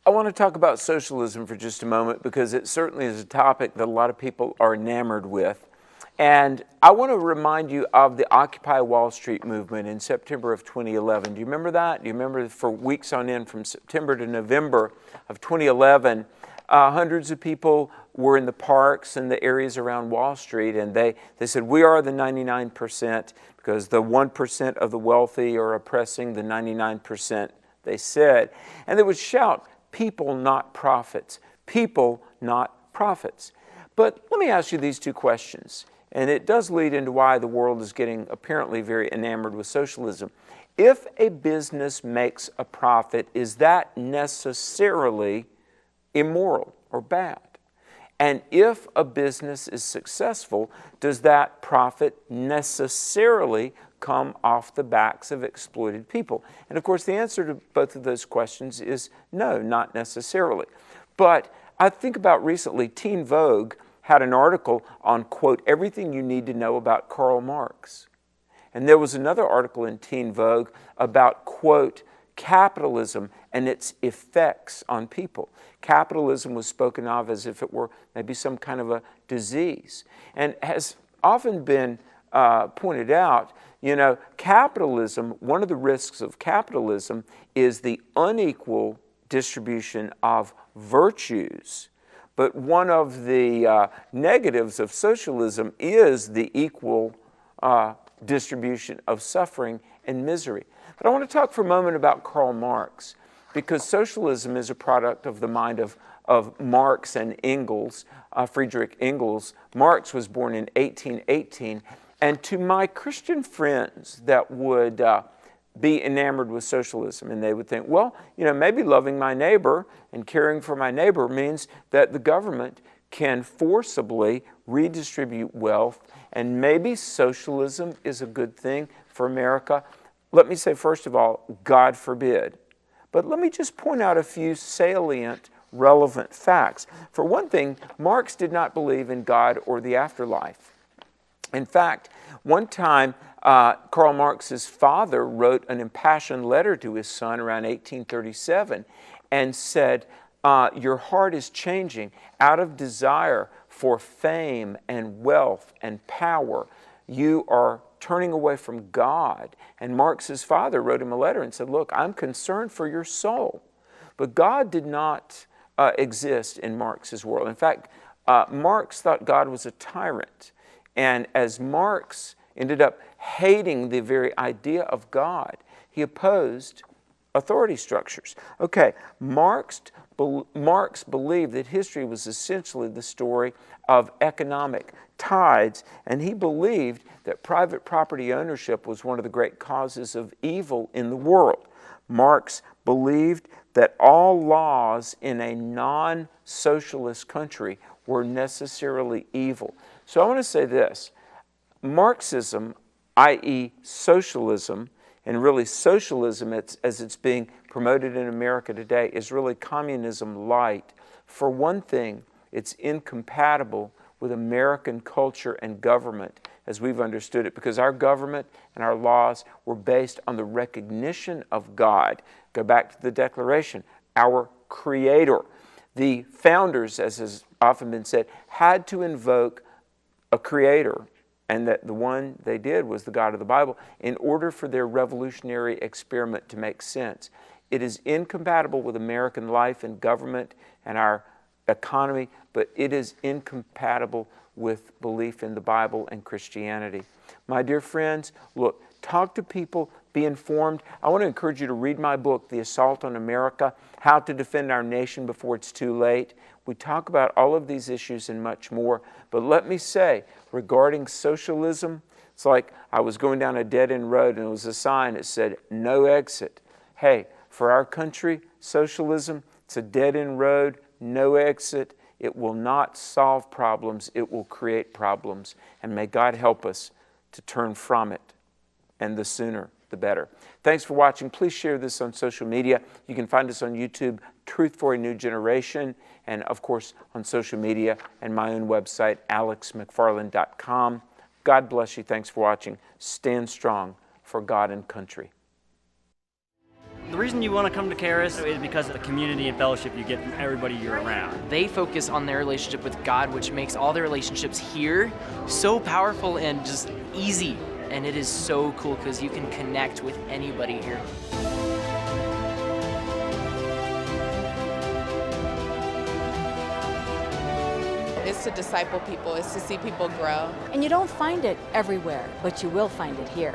I want to talk about socialism for just a moment because it certainly is a topic that a lot of people are enamored with. And I want to remind you of the Occupy Wall Street movement in September of 2011. Do you remember that? Do you remember for weeks on end from September to November of 2011, hundreds of people were in the parks and the areas around Wall Street, and they said, we are the 99% because the 1% of the wealthy are oppressing the 99%, they said. And they would shout, people, not profits. People, not profits. But let me ask you these two questions, and it does lead into why the world is getting apparently very enamored with socialism. If a business makes a profit, is that necessarily immoral or bad? And if a business is successful, does that profit necessarily come off the backs of exploited people? And of course, the answer to both of those questions is no, not necessarily. But I think about recently, Teen Vogue had an article on, quote, everything you need to know about Karl Marx. And there was another article in Teen Vogue about, quote, capitalism and its effects on people. Capitalism was spoken of as if it were maybe some kind of a disease. And has often been pointed out, you know, capitalism, one of the risks of capitalism is the unequal distribution of virtues. But one of the negatives of socialism is the equal distribution of suffering and misery. But I want to talk for a moment about Karl Marx, because socialism is a product of the mind of Marx and Engels, Friedrich Engels. Marx was born in 1818, and to my Christian friends that would be enamored with socialism, and they would think, well, you know, maybe loving my neighbor and caring for my neighbor means that the government can forcibly redistribute wealth, and maybe socialism is a good thing for America. Let me say, first of all, God forbid. But let me just point out a few salient, relevant facts. For one thing, Marx did not believe in God or the afterlife. In fact, one time, Karl Marx's father wrote an impassioned letter to his son around 1837 and said, your heart is changing out of desire for fame and wealth and power. You are turning away from God. And Marx's father wrote him a letter and said, look, I'm concerned for your soul. But God did not exist in Marx's world. In fact, Marx thought God was a tyrant. And as Marx ended up hating the very idea of God, he opposed authority structures. Okay, Marx believed that history was essentially the story of economic tides, and he believed that private property ownership was one of the great causes of evil in the world. Marx believed that all laws in a non-socialist country were necessarily evil. So I want to say this. Marxism, i.e. socialism, and really socialism as it's being promoted in America today, is really communism light. For one thing, it's incompatible with American culture and government as we've understood it, because our government and our laws were based on the recognition of God. Go back to the Declaration, our Creator. The founders, as has often been said, had to invoke a Creator, and that the one they did was the God of the Bible, in order for their revolutionary experiment to make sense. It is incompatible with American life and government and our economy, but it is incompatible with belief in the Bible and Christianity. My dear friends, look, talk to people, be informed. I want to encourage you to read my book, The Assault on America, How to Defend Our Nation Before It's Too Late. We talk about all of these issues and much more. But let me say, regarding socialism, it's like I was going down a dead-end road and there was a sign that said, no exit. Hey, for our country, socialism, it's a dead-end road, no exit. It will not solve problems. It will create problems. And may God help us to turn from it. And the sooner, the better. Thanks for watching. Please share this on social media. You can find us on YouTube, Truth for a New Generation, and of course on social media and my own website, alexmcfarland.com. God bless you. Thanks for watching. Stand strong for God and country. The reason you want to come to Charis is because of the community and fellowship you get from everybody you're around. They focus on their relationship with God, which makes all their relationships here so powerful and just easy. And it is so cool because you can connect with anybody here. It's to disciple people, it's to see people grow. And you don't find it everywhere, but you will find it here.